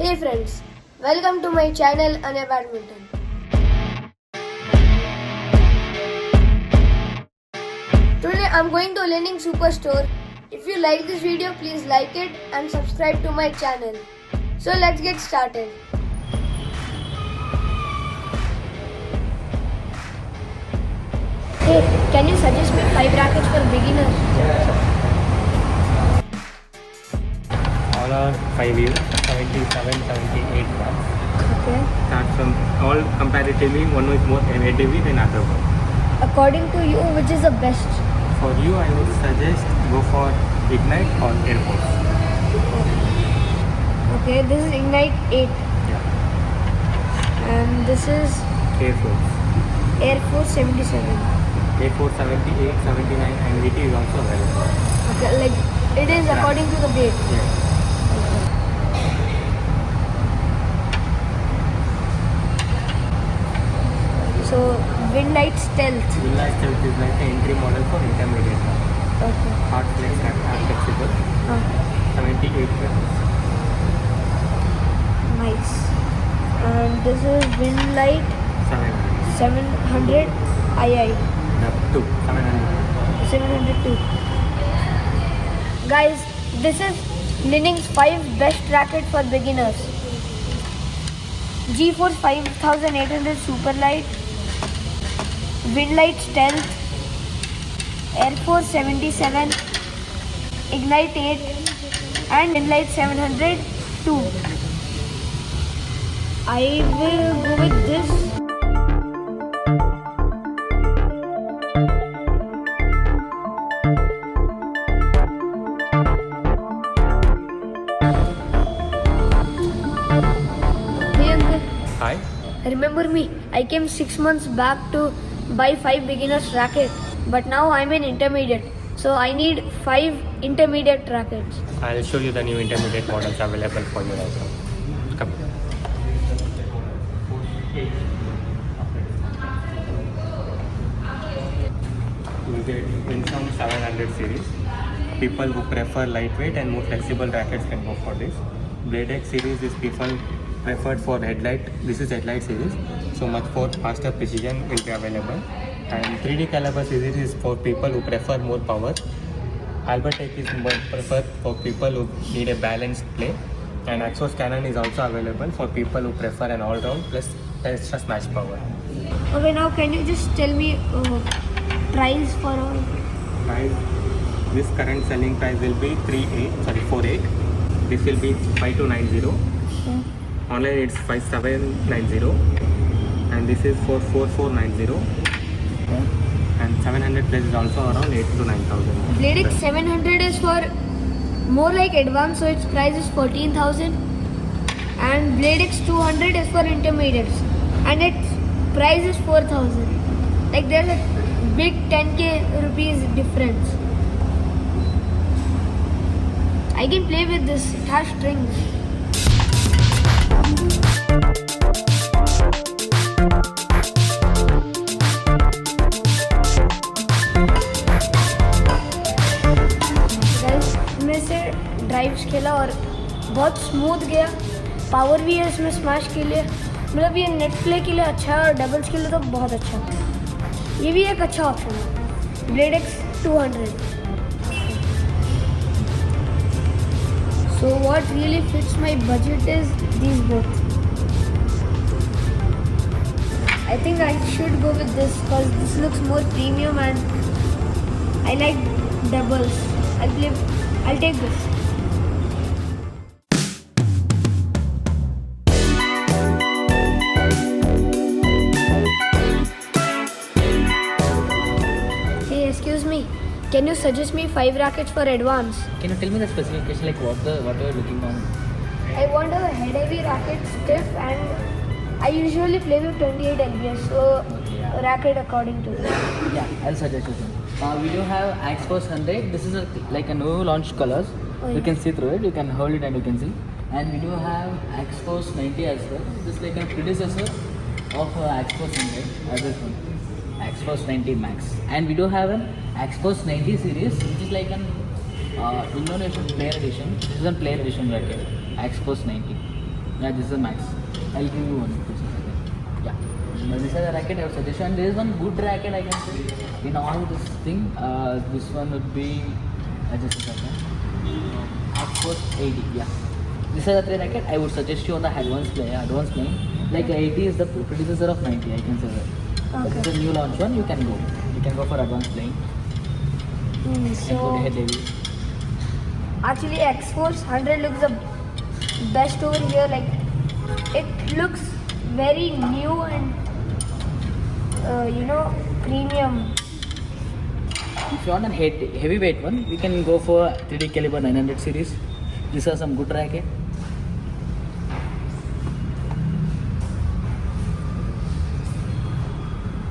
Hey friends, welcome to my channel Ane Badminton. Today I'm going to Learning Superstore. If you like this video, please like it and subscribe to my channel. So let's get started. Hey, can you suggest me 5 rackets for beginners? All are 5 years, 77, 78 grams. Okay. Start from all comparatively, one is more heavy than other one. According to you, which is the best? For you, I would suggest go for Ignite or Air Force. Okay, this is Ignite 8 Yeah. and this is Air Force. Air Force 77. Air Force 78, 79 and VT is also available. Okay, like it is Yeah. according to the weight. Yes. So Windlight Stealth. Villa Stealth is like the entry model for intermediate. Okay. Hard flex and flexible. 78 grams. Nice. And this is Windlight 700. 700 II. Up to 700. 702. Guys, this is Lining's 5 best racket for beginners. G-Force 5800 Superlight, Windlight Stealth, Air Force 77, Ignite 8 and Windlight 702. I will go with this. Hey uncle, Hi. remember me? I came 6 months back to buy 5 beginners racket, but now I'm an intermediate. So I need 5 intermediate rackets. I'll show you the new intermediate models available for you right now. Come. You get Winsome 700 series. People who prefer lightweight and more flexible rackets can go for this. Blade X series is people preferred for headlight. This is headlight series, so much for faster precision will be available. And 3D caliber series is for people who prefer more power. Albertech is more preferred for people who need a balanced play, and Axos Cannon is also available for people who prefer an all-round plus extra smash power. Okay, now can you just tell me price for all? Price, this current selling price will be 48. This will be 5290. Okay. Online it's 5790, and this is for 4490. And 700 plus is also around 8 to 9000. Blade X 700 is for more like advanced, so its price is 14,000. And Blade X 200 is for intermediates, and its price is 4,000. Like there's a big 10k rupees difference. I can play with this. It has strings. Guys इसमें से drives खेला और बहुत smooth गया. Power भी है इसमें smash के लिए. मतलब ये नेट प्ले के लिए अच्छा है और डबल्स के लिए तो बहुत अच्छा है. ये भी एक अच्छा ऑप्शन है. Blade x 200. So what really fits my budget is these both. I think I should go with this because this looks more premium and I like doubles. I'll take this. Hey, excuse me. Can you suggest me 5 rackets for advance? Can you tell me the specification, like what you're looking on? I want a head-heavy racket, stiff, and I usually play with 28 lbs, so Yeah. racket according to that. Yeah, I'll suggest you some. We do have Axos 100. This is like a new launched colors. Oh, You yeah. can see through it. You can hold it and you can see. And we do have Axos 90 as well. This is like a predecessor of Axos 100 as this one. Axos 90 Max. And we do have an Axos 90 series, which is like an Indonesian player edition. This is a player edition racket. Axos 90. Yeah, this is a max. I'll give you one. Yeah. But this is a racket I would suggest you. And there is one good racket I can say in all this thing. This one would be just a second. Axos 80. Yeah. This is a 3 racket I would suggest you on the advanced playing. Like 80 is the predecessor of 90. I can say that. But this is a new launch one. You can go. You can go for advanced playing. And go So head heavy. actually X-Force 100 looks the best over here. Like it looks very new and premium. If you want a heavyweight one, we can go for 3D caliber 900 series. These are some good racket.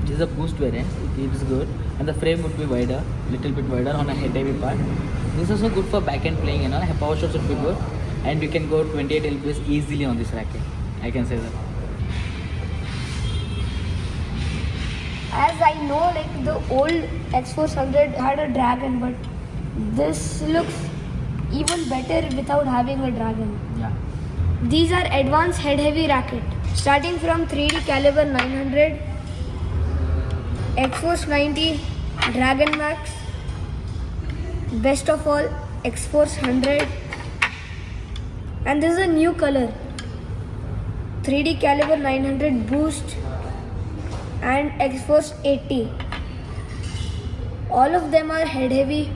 This is a boost variant. It keeps good, and the frame would be wider, little bit wider on a head heavy part. This is also good for back end playing. Power shots would be good, and you can go 28 lbs easily on this racket. I can say that. As I know, like the old X-Force 100 had a dragon, but this looks even better without having a dragon. Yeah. These are advanced head heavy racket. Starting from 3D caliber 900, X-Force 90, Dragon Max, best of all X-Force 100, and this is a new color, 3D caliber 900 boost and X-Force 80. All of them are head heavy.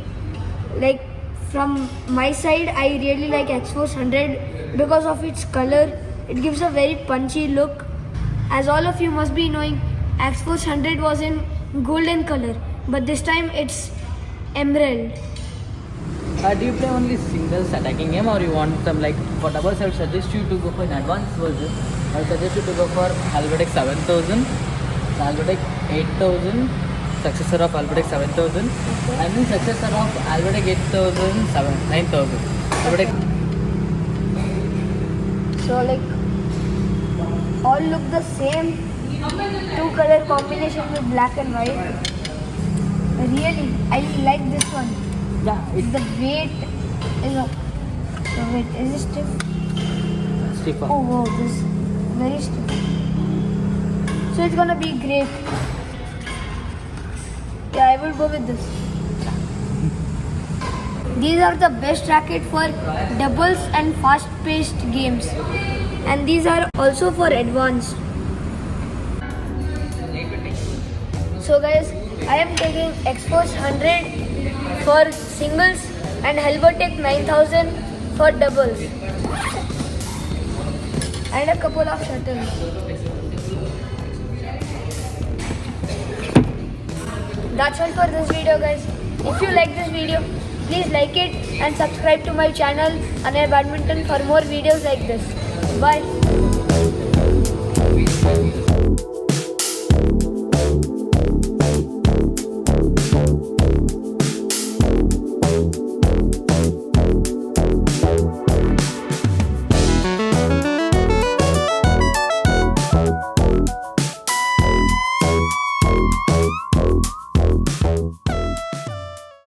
Like from my side, I really like X-Force 100 because of its color. It gives a very punchy look. As all of you must be knowing, X-Force 100 was in golden color, but this time it's emerald. Do you play only singles attacking game, or you want some like for doubles? I would suggest you to go for an advanced version. I would suggest you to go for Algodex 7000, Algodex 8000, successor of Algodex 7000, and then successor of Algodex 8000, 9000. Algodex. So like all look the same. Two color combination with black and white. Really, I like this one. Yeah, it's The weight is it stiff? stiffer. Oh wow, this is very stiff. So it's gonna be great. Yeah, I will go with this. These are the best racket for doubles and fast-paced games, and these are also for advanced. So guys, I am taking X-Force 100 for singles and Helbertech 9000 for doubles, and a couple of shuttles. That's all for this video, guys. If you like this video, please like it and subscribe to my channel Anay Badminton for more videos like this. Bye.